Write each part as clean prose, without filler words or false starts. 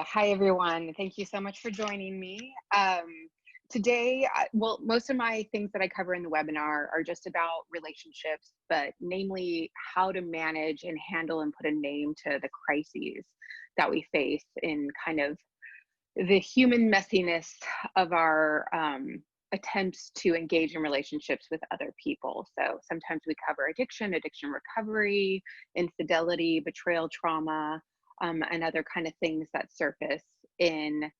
Hi, everyone. Thank you so much for joining me. Today, well, most of my things that I cover in the webinar are just about relationships, but namely how to manage and handle and put a name to the crises that we face in kind of the human messiness of our attempts to engage in relationships with other people. So sometimes we cover addiction, addiction recovery, infidelity, betrayal trauma, and other kind of things that surface in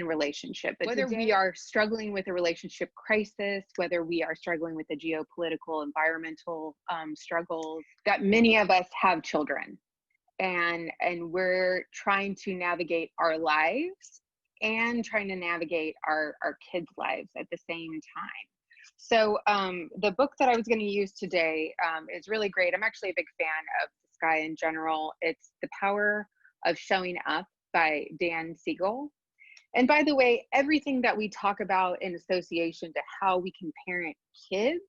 relationship. But whether we are struggling with a relationship crisis, whether we are struggling with the geopolitical, environmental struggles, that many of us have children, and we're trying to navigate our lives and trying to navigate our kids' lives at the same time. So the book that I was going to use today is really great. I'm actually a big fan of this guy in general. It's The Power of Showing Up by Dan Siegel. And by the way, everything that we talk about in association to how we can parent kids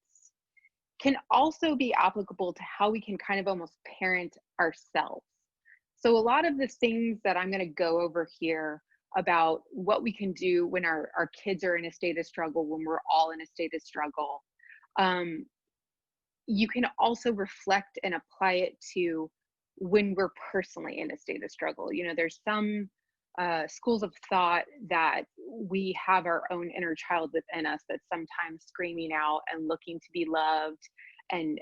can also be applicable to how we can kind of almost parent ourselves. So a lot of the things that I'm going to go over here about what we can do when our kids are in a state of struggle, when we're all in a state of struggle, you can also reflect and apply it to when we're personally in a state of struggle. You know, there's some schools of thought that we have our own inner child within us that's sometimes screaming out and looking to be loved. And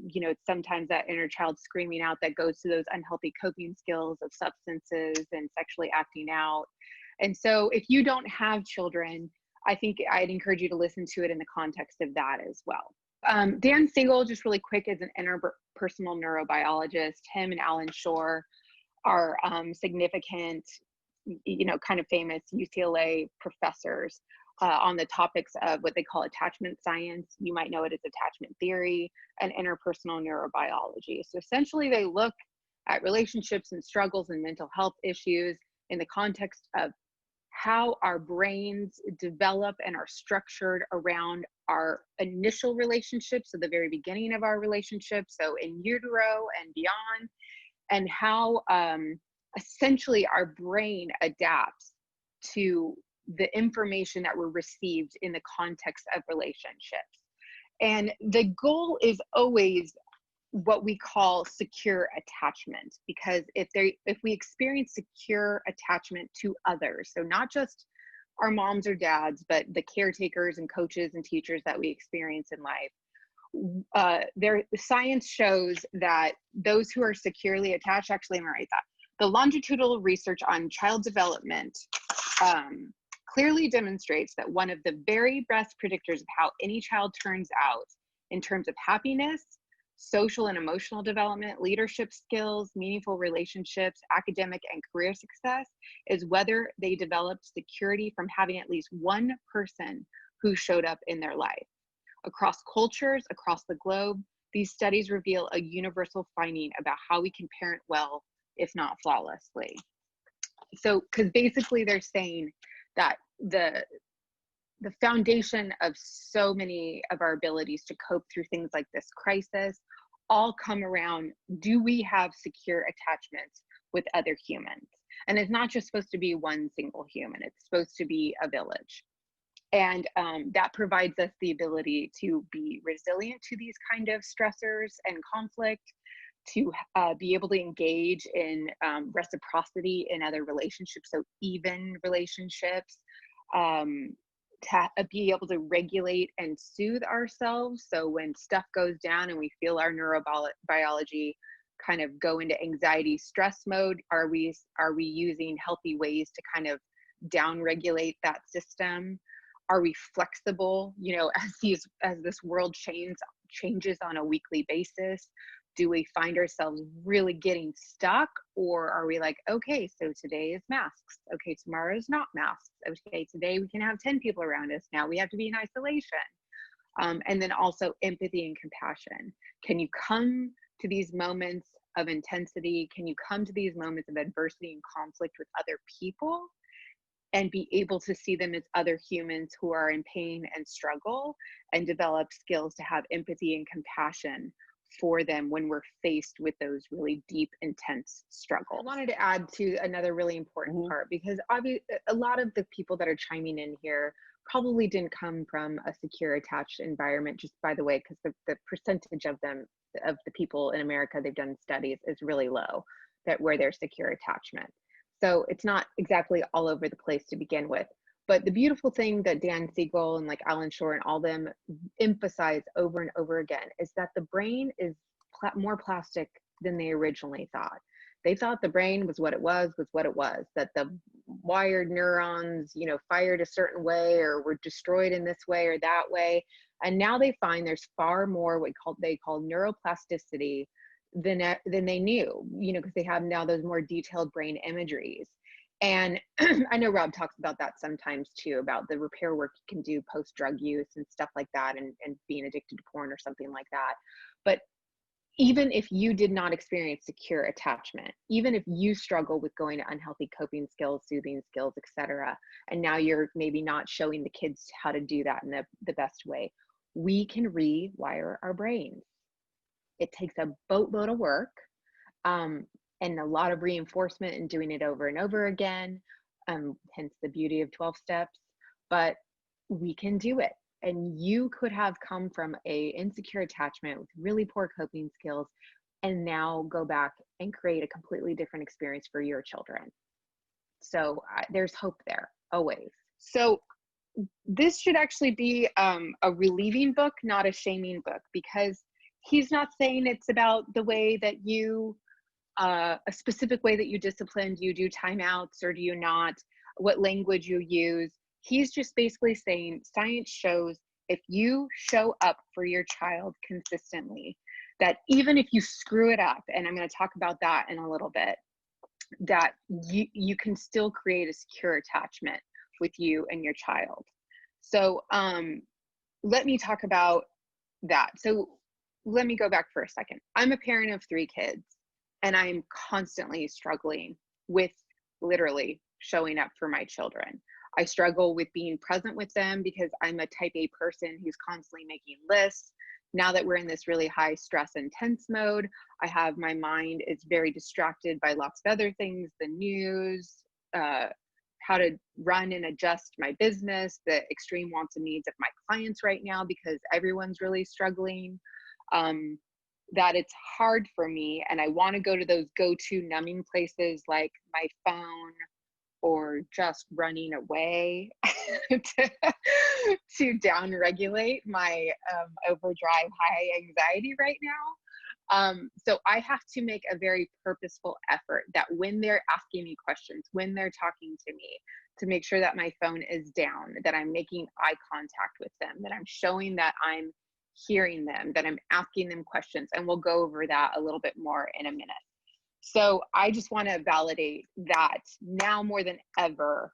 you know, sometimes that inner child screaming out that goes to those unhealthy coping skills of substances and sexually acting out. And so if you don't have children, I think I'd encourage you to listen to it in the context of that as well. Dan Siegel, just really quick, is an interpersonal neurobiologist. Him and Alan Shore are significant, you know, kind of famous UCLA professors on the topics of what they call attachment science. You might know it as attachment theory and interpersonal neurobiology. So essentially they look at relationships and struggles and mental health issues in the context of how our brains develop and are structured around our initial relationships, so the very beginning of our relationship, so in utero and beyond, and how essentially our brain adapts to the information that were received in the context of relationships. And the goal is always what we call secure attachment, because if we experience secure attachment to others, so not just our moms or dads, but the caretakers and coaches and teachers that we experience in life, the science shows that those who are securely attached, actually, I'm gonna write that. The longitudinal research on child development clearly demonstrates that one of the very best predictors of how any child turns out in terms of happiness, social and emotional development, leadership skills, meaningful relationships, academic and career success is whether they developed security from having at least one person who showed up in their life. Across cultures, across the globe, these studies reveal a universal finding about how we can parent well, if not flawlessly. So, because basically they're saying that the foundation of so many of our abilities to cope through things like this crisis all come around, do we have secure attachments with other humans? And it's not just supposed to be one single human, it's supposed to be a village. And that provides us the ability to be resilient to these kind of stressors and conflict, to be able to engage in reciprocity in other relationships, so even relationships, to be able to regulate and soothe ourselves. So when stuff goes down and we feel our neurobiology kind of go into anxiety stress mode, are we using healthy ways to kind of down-regulate that system? Are we flexible, you know, as this world changes on a weekly basis? Do we find ourselves really getting stuck, or are we like, okay, so today is masks. Okay, tomorrow is not masks. Okay, today we can have 10 people around us. Now we have to be in isolation. And then also empathy and compassion. Can you come to these moments of intensity? Can you come to these moments of adversity and conflict with other people and be able to see them as other humans who are in pain and struggle, and develop skills to have empathy and compassion for them when we're faced with those really deep, intense struggles. I wanted to add to another really important part, because obviously a lot of the people that are chiming in here probably didn't come from a secure attached environment, just by the way, because the percentage of them, of the people in America, they've done studies, is really low, that where there's secure attachment. So it's not exactly all over the place to begin with. But the beautiful thing that Dan Siegel and like Alan Shore and all them emphasize over and over again is that the brain is more plastic than they originally thought. They thought the brain was what it was, that the wired neurons, you know, fired a certain way or were destroyed in this way or that way. And now they find there's far more what they call neuroplasticity than they knew, you know, because they have now those more detailed brain imageries. And I know Rob talks about that sometimes too, about the repair work you can do post-drug use and stuff like that, and being addicted to porn or something like that. But even if you did not experience secure attachment, even if you struggle with going to unhealthy coping skills, soothing skills, etc., and now you're maybe not showing the kids how to do that in the best way, we can rewire our brains. It takes a boatload of work. And a lot of reinforcement and doing it over and over again, hence the beauty of 12 steps, but we can do it. And you could have come from a insecure attachment with really poor coping skills and now go back and create a completely different experience for your children. So there's hope there, always. So this should actually be a relieving book, not a shaming book, because he's not saying it's about the way that you a specific way that you disciplined, you do timeouts or do you not, what language you use. He's just basically saying science shows if you show up for your child consistently, that even if you screw it up, and I'm going to talk about that in a little bit, that you can still create a secure attachment with you and your child. So let me talk about that. So let me go back for a second. I'm a parent of 3 kids. And I'm constantly struggling with literally showing up for my children. I struggle with being present with them because I'm a type A person who's constantly making lists. Now that we're in this really high stress and tense mode, I have my mind is very distracted by lots of other things, the news, how to run and adjust my business, the extreme wants and needs of my clients right now because everyone's really struggling. That it's hard for me, and I want to go to those go-to numbing places like my phone or just running away to down-regulate my overdrive high anxiety right now. So I have to make a very purposeful effort that when they're asking me questions, when they're talking to me, to make sure that my phone is down, that I'm making eye contact with them, that I'm showing that I'm hearing them, that I'm asking them questions, and we'll go over that a little bit more in a minute. So I just want to validate that now more than ever,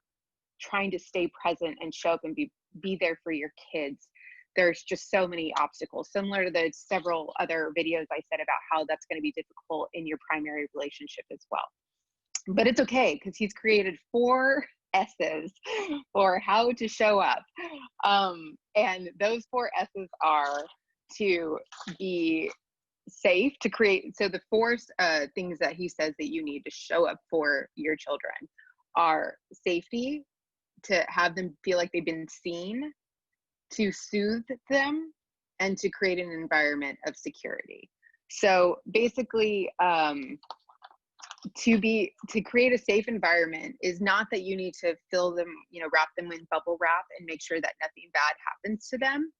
trying to stay present and show up and be there for your kids. There's just so many obstacles, similar to the several other videos I said about how that's going to be difficult in your primary relationship as well. But it's okay, because he's created 4 S's for how to show up. And those 4 S's are to be safe, to create. So the 4 things that he says that you need to show up for your children are safety, to have them feel like they've been seen, to soothe them, and to create an environment of security. So basically, to create a safe environment is not that you need to fill them, you know, wrap them in bubble wrap and make sure that nothing bad happens to them,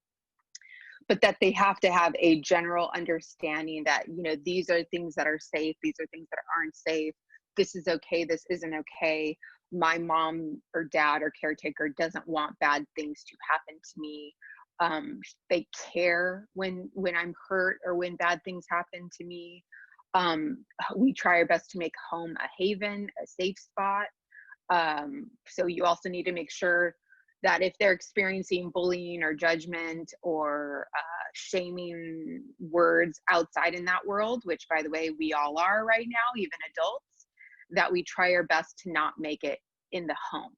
but that they have to have a general understanding that, you know, these are things that are safe, these are things that aren't safe, this is okay, this isn't okay. My mom or dad or caretaker doesn't want bad things to happen to me. They care when I'm hurt or when bad things happen to me. We try our best to make home a haven, a safe spot. So you also need to make sure that if they're experiencing bullying or judgment or shaming words outside in that world, which by the way, we all are right now, even adults, that we try our best to not make it in the home,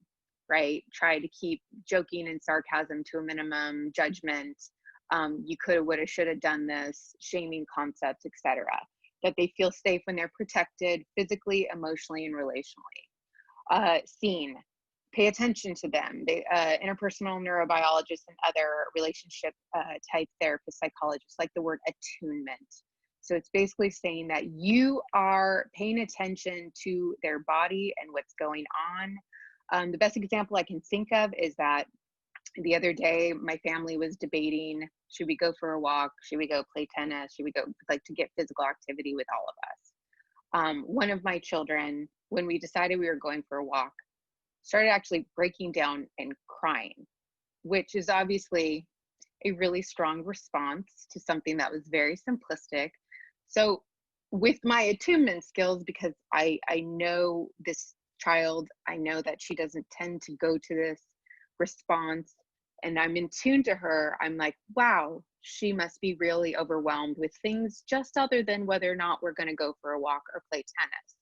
right? Try to keep joking and sarcasm to a minimum, judgment, You coulda, woulda, shoulda done this, shaming concepts, etc. That they feel safe when they're protected physically, emotionally, and relationally. Seen, pay attention to them. They, interpersonal neurobiologists and other relationship type therapists, psychologists like the word attunement. So it's basically saying that you are paying attention to their body and what's going on. The best example I can think of is that the other day, my family was debating, should we go for a walk? Should we go play tennis? Should we go, like, to get physical activity with all of us? One of my children, when we decided we were going for a walk, started actually breaking down and crying, which is obviously a really strong response to something that was very simplistic. So with my attunement skills, because I know this child, I know that she doesn't tend to go to this response, and I'm in tune to her, I'm like, wow, she must be really overwhelmed with things just other than whether or not we're going to go for a walk or play tennis.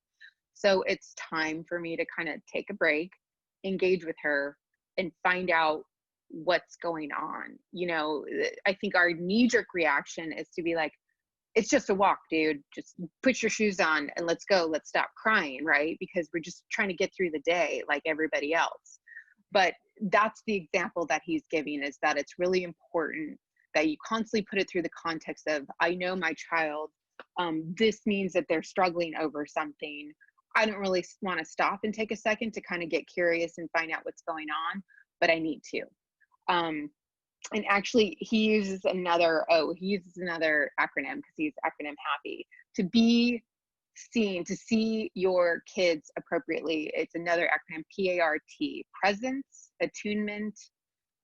So it's time for me to kind of take a break, engage with her, and find out what's going on. You know, I think our knee-jerk reaction is to be like, it's just a walk, dude. Just put your shoes on and let's go. Let's stop crying, right? Because we're just trying to get through the day like everybody else. But that's the example that he's giving, is that it's really important that you constantly put it through the context of, I know my child, this means that they're struggling over something. I don't really want to stop and take a second to kind of get curious and find out what's going on, but I need to. And actually, he uses another acronym, because he's acronym happy, to be seen, to see your kids appropriately. It's another acronym, PART: presence, attunement,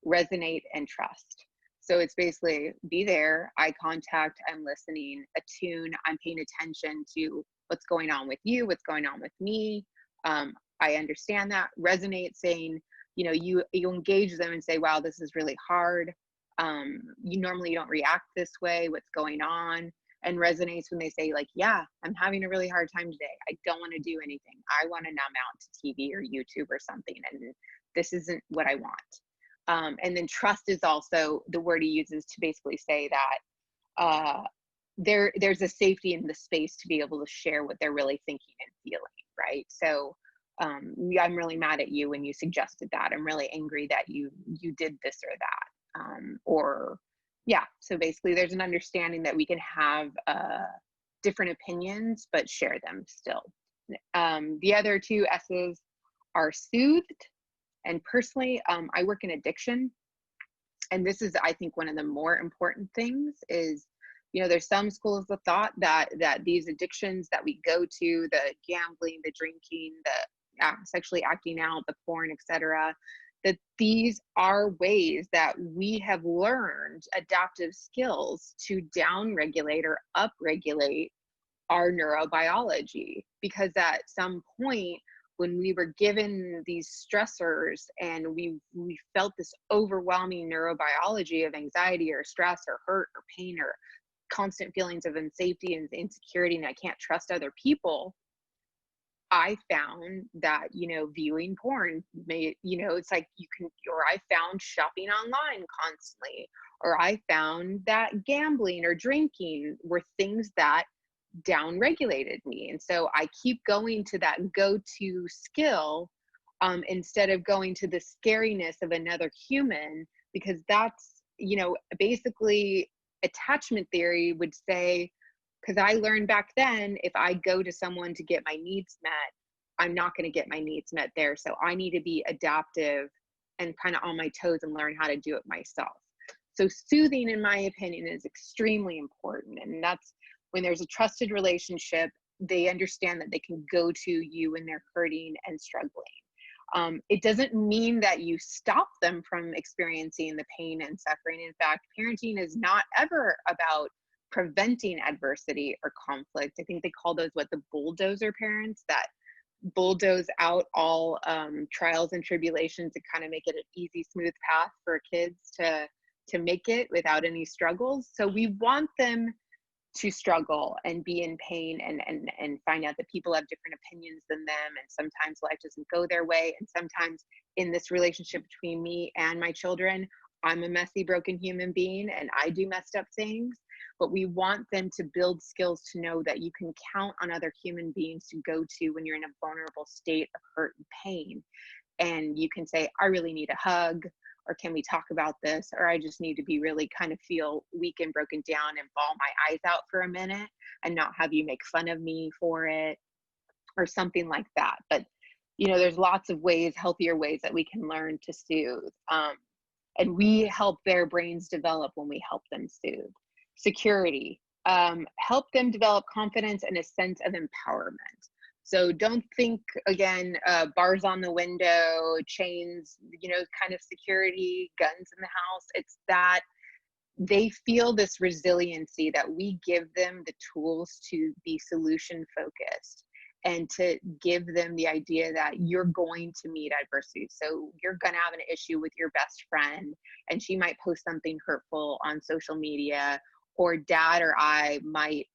resonate, and trust. So it's basically be there, eye contact, I'm listening, attune, I'm paying attention to what's going on with you, what's going on with me. I understand that. Resonate, saying, you know, you engage them and say, wow, this is really hard. You normally don't react this way, what's going on? And resonates when they say, like, yeah, I'm having a really hard time today. I don't want to do anything. I want to numb out to TV or YouTube or something, and this isn't what I want. And then trust is also the word he uses to basically say that there's a safety in the space to be able to share what they're really thinking and feeling, right? So I'm really mad at you when you suggested that. I'm really angry that you did this or that. Or yeah, so basically there's an understanding that we can have different opinions, but share them still. The other two S's are soothed. And personally, I work in addiction. And this is, I think, one of the more important things is, you know, there's some schools of thought that these addictions that we go to, the gambling, the drinking, the sexually acting out, the porn, etc., that these are ways that we have learned adaptive skills to downregulate or upregulate our neurobiology. Because at some point, when we were given these stressors and we felt this overwhelming neurobiology of anxiety or stress or hurt or pain or constant feelings of unsafety and insecurity, and I can't trust other people, I found that, you know, viewing porn may, you know, it's like you can, or I found shopping online constantly, or I found that gambling or drinking were things that down-regulated me. And so I keep going to that go-to skill instead of going to the scariness of another human, because that's, you know, basically attachment theory would say, because I learned back then, if I go to someone to get my needs met, I'm not going to get my needs met there. So I need to be adaptive and kind of on my toes and learn how to do it myself. So soothing, in my opinion, is extremely important. And that's when there's a trusted relationship, they understand that they can go to you when they're hurting and struggling. It doesn't mean that you stop them from experiencing the pain and suffering. In fact, parenting is not ever about preventing adversity or conflict. I think they call those the bulldozer parents, that bulldoze out all trials and tribulations and kind of make it an easy, smooth path for kids to make it without any struggles. So we want them to struggle and be in pain and find out that people have different opinions than them, and sometimes life doesn't go their way, and sometimes in this relationship between me and my children, I'm a messy, broken human being and I do messed up things, but we want them to build skills to know that you can count on other human beings to go to when you're in a vulnerable state of hurt and pain. And you can say, I really need a hug, or can we talk about this? Or I just need to be really kind of feel weak and broken down and bawl my eyes out for a minute and not have you make fun of me for it, or something like that. But, you know, there's lots of ways, healthier ways that we can learn to soothe. And we help their brains develop when we help them soothe. Security, help them develop confidence and a sense of empowerment. So don't think, again, bars on the window, chains, you know, kind of security, guns in the house. It's that they feel this resiliency, that we give them the tools to be solution focused and to give them the idea that you're going to meet adversity. So you're going to have an issue with your best friend and she might post something hurtful on social media, or dad or I might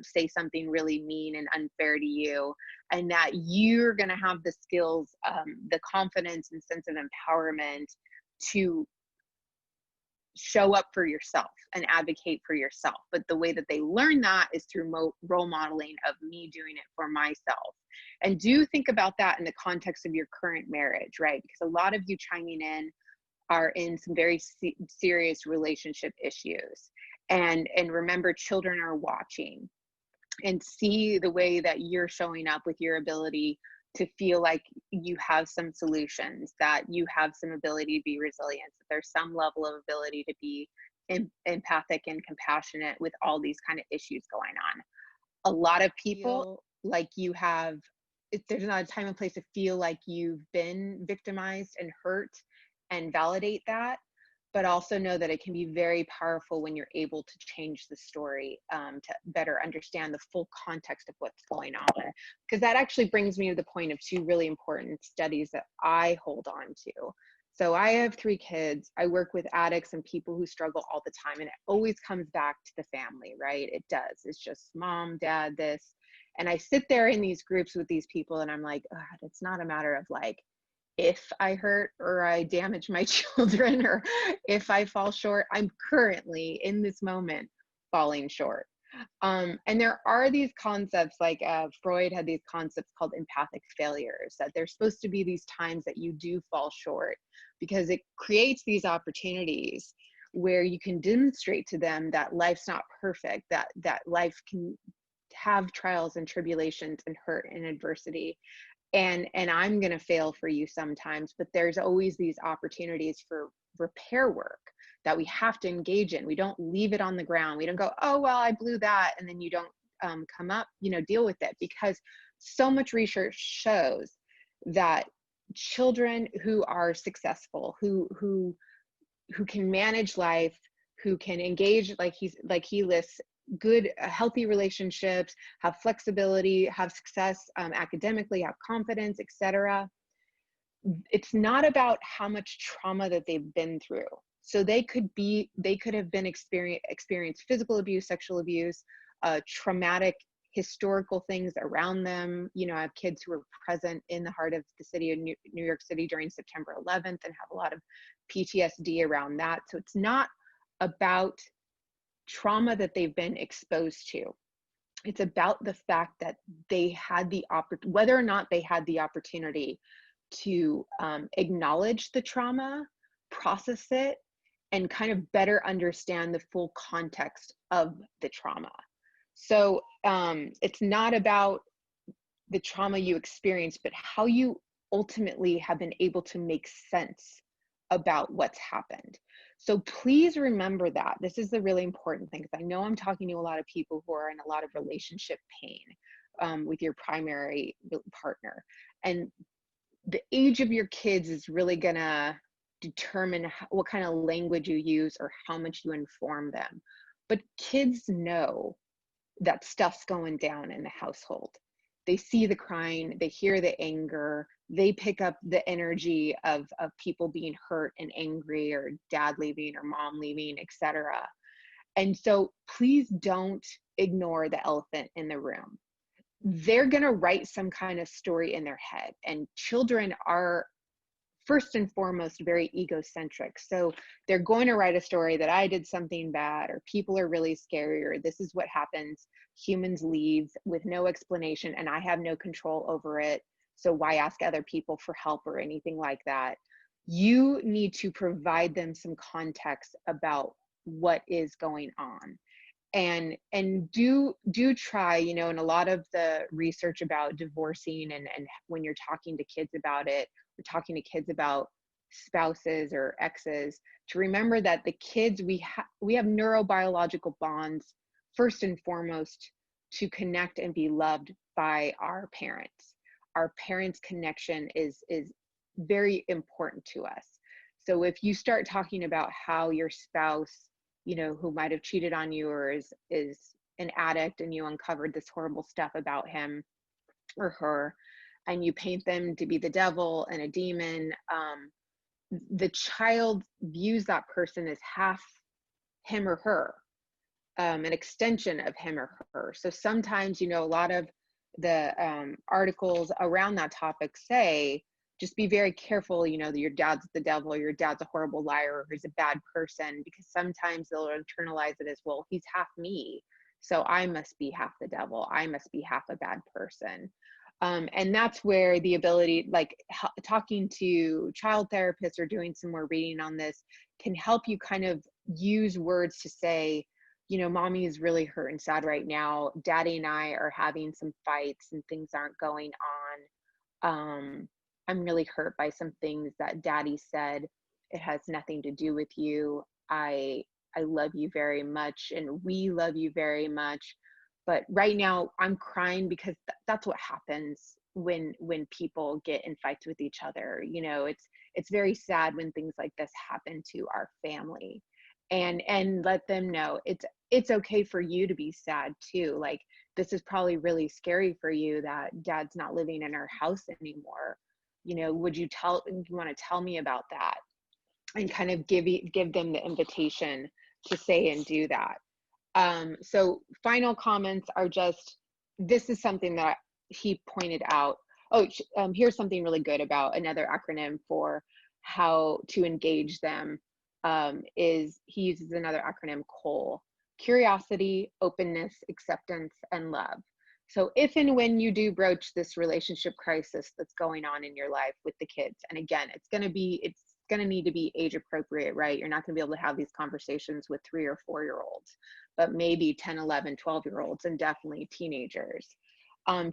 say something really mean and unfair to you, and that you're going to have the skills, the confidence and sense of empowerment to show up for yourself and advocate for yourself. But the way that they learn that is through role modeling of me doing it for myself. And do think about that in the context of your current marriage, right? Because a lot of you chiming in are in some very serious relationship issues. And remember, children are watching, and see the way that you're showing up with your ability to feel like you have some solutions, that you have some ability to be resilient, that there's some level of ability to be empathic and compassionate with all these kind of issues going on. A lot of people like you have, there's not a time and place to feel like you've been victimized and hurt, and validate that, but also know that it can be very powerful when you're able to change the story, to better understand the full context of what's going on. Because that actually brings me to the point of two really important studies that I hold on to. So I have 3 kids. I work with addicts and people who struggle all the time, and it always comes back to the family, right? It does. It's just mom, dad, this. And I sit there in these groups with these people and I'm like, oh, it's not a matter of like, if I hurt or I damage my children, or if I fall short. I'm currently in this moment falling short. And there are these concepts, like Freud had these concepts called empathic failures, that there's supposed to be these times that you do fall short, because it creates these opportunities where you can demonstrate to them that life's not perfect, that life can have trials and tribulations and hurt and adversity. And I'm going to fail for you sometimes, but there's always these opportunities for repair work that we have to engage in. We don't leave it on the ground. We don't go, oh, well, I blew that. And then you don't come up, you know, deal with it, because so much research shows that children who are successful, who can manage life, who can engage, like he lists, good, healthy relationships, have flexibility, have success academically, have confidence, etc. It's not about how much trauma that they've been through. So they could have been experienced physical abuse, sexual abuse, traumatic historical things around them. You know, I have kids who were present in the heart of the city of New York City during September 11th and have a lot of PTSD around that. So it's not about trauma that they've been exposed to. It's about the fact that they had whether or not they had the opportunity to acknowledge the trauma, process it, and kind of better understand the full context of the trauma. So it's not about the trauma you experienced, but how you ultimately have been able to make sense about what's happened. So please remember that. This is the really important thing, because I know I'm talking to a lot of people who are in a lot of relationship pain with your primary partner. And the age of your kids is really gonna determine what kind of language you use or how much you inform them. But kids know that stuff's going down in the household. They see the crying, they hear the anger, they pick up the energy of people being hurt and angry, or dad leaving or mom leaving, etc. And so please don't ignore the elephant in the room. They're going to write some kind of story in their head, and children are first and foremost very egocentric. So they're going to write a story that I did something bad, or people are really scary, or this is what happens. Humans leave with no explanation and I have no control over it. So why ask other people for help or anything like that? You need to provide them some context about what is going on. And do try, you know, in a lot of the research about divorcing and when you're talking to kids about it, we're talking to kids about spouses or exes, to remember that the kids, we have neurobiological bonds first and foremost to connect and be loved by our parents. Our parents' connection is very important to us. So if you start talking about how your spouse, you know, who might have cheated on you or is an addict, and you uncovered this horrible stuff about him or her, and you paint them to be the devil and a demon, the child views that person as half him or her, an extension of him or her. So sometimes, you know, a lot of the articles around that topic say, just be very careful, you know, that your dad's the devil, or your dad's a horrible liar, or he's a bad person, because sometimes they'll internalize it as, well, he's half me, so I must be half the devil, I must be half a bad person. And that's where the ability, like talking to child therapists or doing some more reading on this, can help you kind of use words to say, you know, mommy is really hurt and sad right now. Daddy and I are having some fights and things aren't going on. I'm really hurt by some things that daddy said. It has nothing to do with you. I love you very much, and we love you very much. But right now I'm crying because that's what happens when people get in fights with each other. You know, it's very sad when things like this happen to our family, and let them know it's okay for you to be sad too. Like, this is probably really scary for you that dad's not living in our house anymore. You know, you want to tell me about that? And kind of give them the invitation to say and do that. So final comments are just, this is something that he pointed out. Oh, here's something really good about another acronym for how to engage them. Is he uses another acronym, COLE: curiosity, openness, acceptance, and love. So if and when you do broach this relationship crisis that's going on in your life with the kids, and again, it's going to need to be age appropriate, right? You're not going to be able to have these conversations with 3 or 4-year-olds, but maybe 10, 11, 12-year-olds, and definitely teenagers.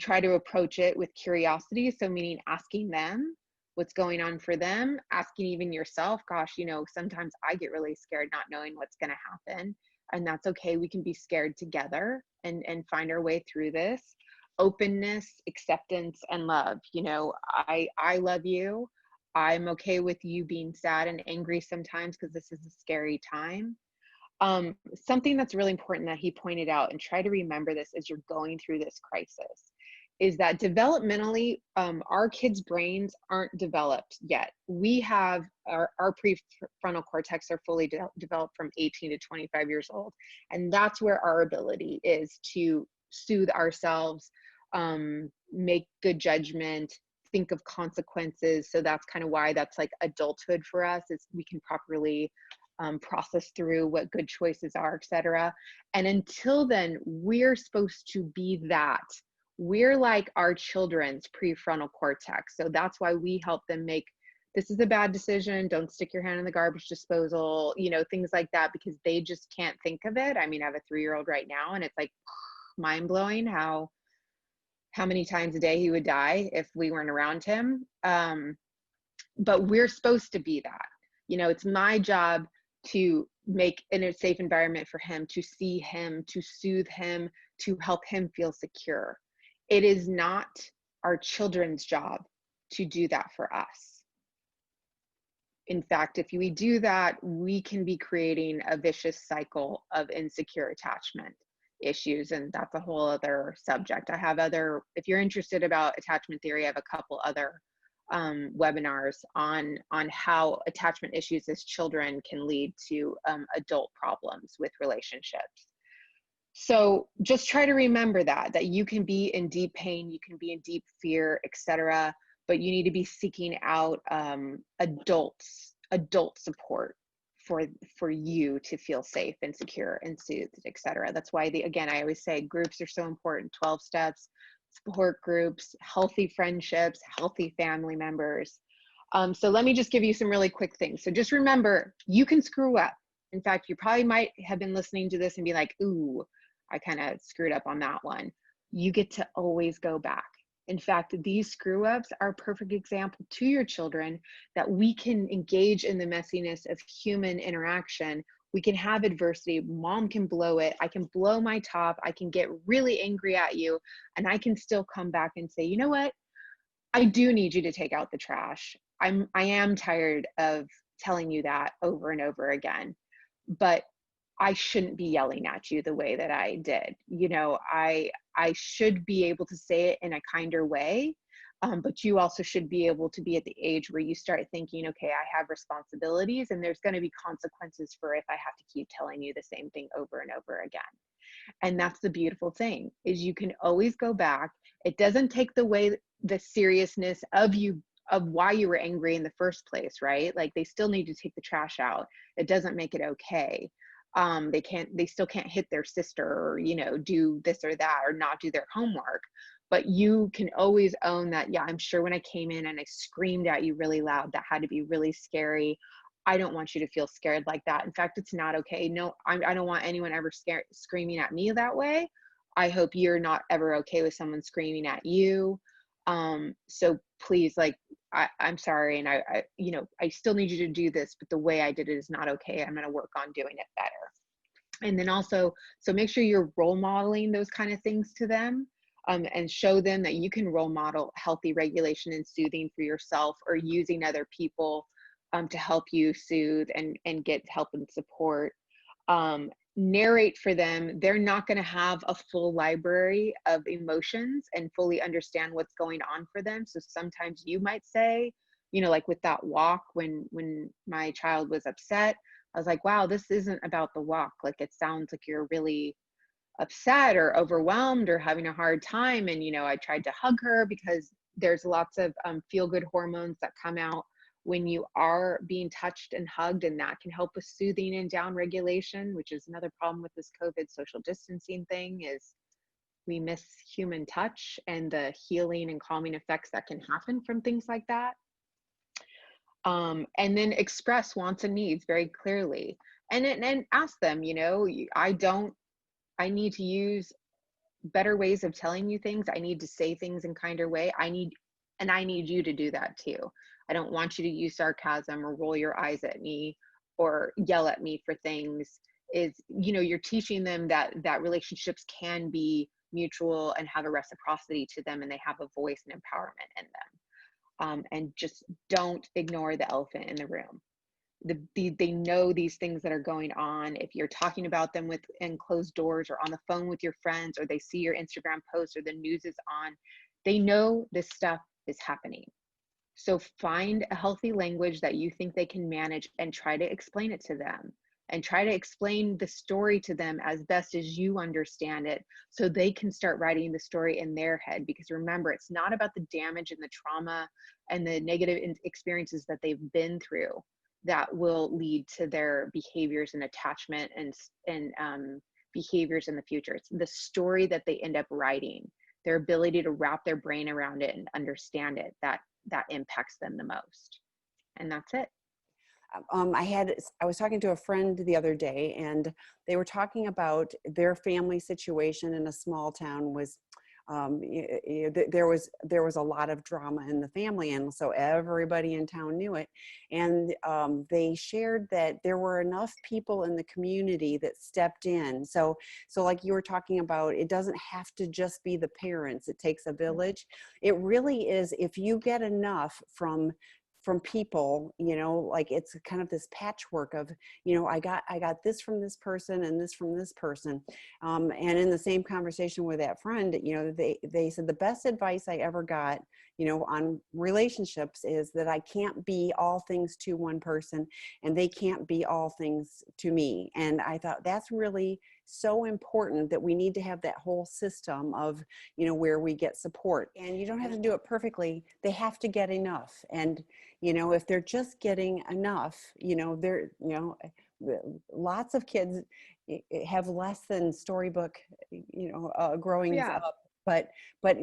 Try to approach it with curiosity. So meaning asking them what's going on for them, asking even yourself, gosh, you know, sometimes I get really scared not knowing what's going to happen. And that's okay. We can be scared together and find our way through this. Openness, acceptance, and love. You know, I love you. I'm okay with you being sad and angry sometimes because this is a scary time. Something that's really important that he pointed out, and try to remember this as you're going through this crisis, is that developmentally, our kids' brains aren't developed yet. We have our prefrontal cortex are fully developed from 18 to 25 years old. And that's where our ability is to soothe ourselves, make good judgment, think of consequences. So that's kind of why that's like adulthood for us, is we can properly process through what good choices are, etc. And until then, we're supposed to be that. We're like our children's prefrontal cortex. So that's why we help them make, this is a bad decision, don't stick your hand in the garbage disposal, you know, things like that, because they just can't think of it. I mean, I have a 3-year-old right now, and it's like mind blowing how many times a day he would die if we weren't around him. But we're supposed to be that. You know, it's my job to make in a safe environment for him, to see him, to soothe him, to help him feel secure. It is not our children's job to do that for us. In fact, if we do that, we can be creating a vicious cycle of insecure attachment issues, and that's a whole other subject. I have if you're interested about attachment theory, I have a couple other webinars on how attachment issues as children can lead to adult problems with relationships. So just try to remember that you can be in deep pain, you can be in deep fear, etc., but you need to be seeking out adult support for you to feel safe and secure and soothed, etc. That's why again, I always say groups are so important. 12 steps, support groups, healthy friendships, healthy family members. So let me just give you some really quick things. So just remember, you can screw up. In fact, you probably might have been listening to this and be like, ooh, I kind of screwed up on that one. You get to always go back. In fact, these screw ups are a perfect example to your children that we can engage in the messiness of human interaction. We can have adversity. Mom can blow it. I can blow my top. I can get really angry at you. And I can still come back and say, you know what? I do need you to take out the trash. I am tired of telling you that over and over again, but I shouldn't be yelling at you the way that I did. You know, I should be able to say it in a kinder way, but you also should be able to be at the age where you start thinking, okay, I have responsibilities and there's going to be consequences for if I have to keep telling you the same thing over and over again. And that's the beautiful thing, is you can always go back. It doesn't take the seriousness of why you were angry in the first place, right? Like, they still need to take the trash out. It doesn't make it okay. They still can't hit their sister, or, you know, do this or that, or not do their homework. But you can always own that, yeah, I'm sure when I came in and I screamed at you really loud, that had to be really scary. I don't want you to feel scared like that. In fact, it's not okay. No, I don't want anyone ever screaming at me that way. I hope you're not ever okay with someone screaming at you. So please, like, I'm sorry. And I, you know, I still need you to do this, but the way I did it is not okay. I'm going to work on doing it better. And then also, so make sure you're role modeling those kind of things to them, and show them that you can role model healthy regulation and soothing for yourself, or using other people to help you soothe and get help and support. Narrate for them. They're not going to have a full library of emotions and fully understand what's going on for them. So sometimes you might say, you know, like with that walk, when my child was upset, I was like, wow, this isn't about the walk. Like, it sounds like you're really upset or overwhelmed or having a hard time. And, you know, I tried to hug her, because there's lots of feel-good hormones that come out when you are being touched and hugged, and that can help with soothing and down regulation, which is another problem with this COVID social distancing thing, is we miss human touch and the healing and calming effects that can happen from things like that. And then express wants and needs very clearly, and ask them, you know, I need to use better ways of telling you things. I need to say things in kinder way. I need you to do that too. I don't want you to use sarcasm or roll your eyes at me or yell at me for things. Is, you know, you're teaching them that relationships can be mutual and have a reciprocity to them, and they have a voice and empowerment in them. And just don't ignore the elephant in the room. They know these things that are going on. If you're talking about them in closed doors, or on the phone with your friends, or they see your Instagram post, or the news is on, they know this stuff is happening. So find a healthy language that you think they can manage, and try to explain it to them, and try to explain the story to them as best as you understand it, so they can start writing the story in their head. Because remember, it's not about the damage and the trauma and the negative experiences that they've been through that will lead to their behaviors and attachment and behaviors in the future. It's the story that they end up writing, their ability to wrap their brain around it and understand it, that impacts them the most. And that's it. I was talking to a friend the other day, and they were talking about their family situation in a small town. There was a lot of drama in the family, and so everybody in town knew it. And they shared that there were enough people in the community that stepped in. So like you were talking about, it doesn't have to just be the parents. It takes a village. It really is. If you get enough from people, you know, like, it's kind of this patchwork of, you know, I got this from this person and this from this person. And in the same conversation with that friend, you know, they said the best advice I ever got on relationships is that I can't be all things to one person and they can't be all things to me. And I thought that's really so important, that we need to have that whole system of, where we get support. And you don't have to do it perfectly. They have to get enough. And, if they're just getting enough, lots of kids have less than storybook, growing Yeah. up, but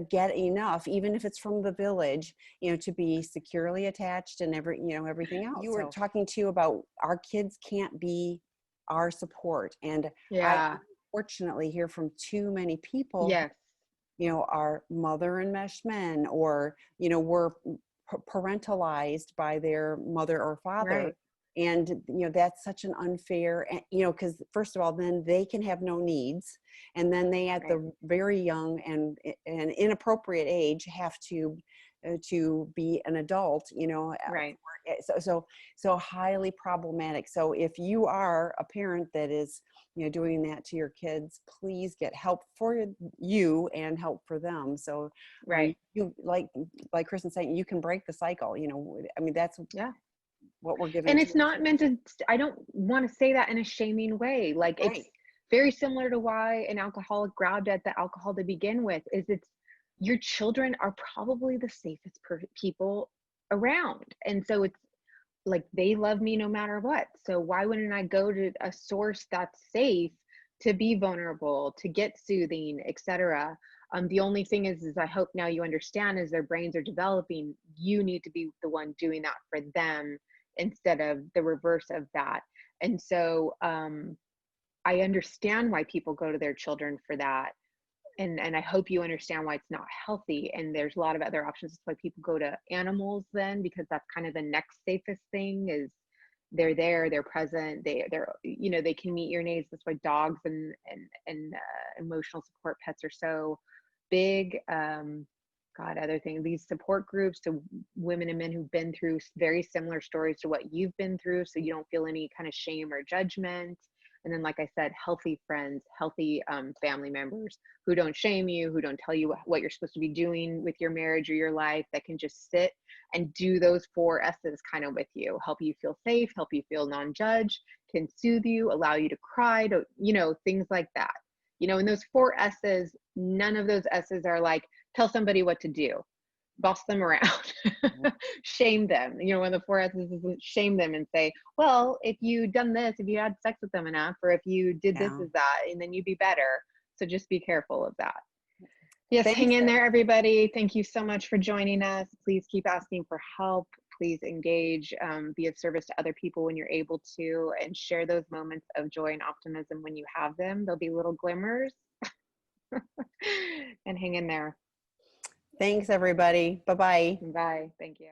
get enough, even if it's from the village, to be securely attached and everything else. You were talking to about our kids can't be our support. And I unfortunately hear from too many people, yes, are mother enmeshed men, or, were parentalized by their mother or father. right. And, that's such an unfair, because first of all, then they can have no needs. And then they, at the very young and inappropriate age, have to be an adult, Right. So highly problematic. So if you are a parent that is, doing that to your kids, please get help for you and help for them. So Right. you, like Kristin saying, you can break the cycle, that's what we're giving And to it's not meant to, I don't want to say that in a shaming way. Like, it's very similar to why an alcoholic grabbed at the alcohol to begin with, is it's, your children are probably the safest people around. And so it's like, they love me no matter what. So why wouldn't I go to a source that's safe to be vulnerable, to get soothing, etc.? The only thing is I hope now you understand, as their brains are developing, you need to be the one doing that for them instead of the reverse of that. And so I understand why people go to their children for that. And I hope you understand why it's not healthy. And there's a lot of other options. That's why people go to animals then, because that's kind of the next safest thing, is they're there, they're present, they're they can meet your needs. That's why dogs and emotional support pets are so big. Other thing, these support groups to women and men who've been through very similar stories to what you've been through, so you don't feel any kind of shame or judgment. And then, like I said, healthy friends, healthy family members who don't shame you, who don't tell you what you're supposed to be doing with your marriage or your life, that can just sit and do those 4 S's kind of with you, help you feel safe, help you feel non-judged, can soothe you, allow you to cry, things like that. And those 4 S's, none of those S's are like, tell somebody what to do, boss them around, shame them. One of the 4 S's is shame them and say, well, if you done this, if you had sex with them enough, or if you did this is that, and then you'd be better. So just be careful of that. Yes, hang in there, everybody. Thank you so much for joining us. Please keep asking for help. Please engage, be of service to other people when you're able to, and share those moments of joy and optimism when you have them. There'll be little glimmers. And hang in there. Thanks, everybody. Bye-bye. Bye. Thank you.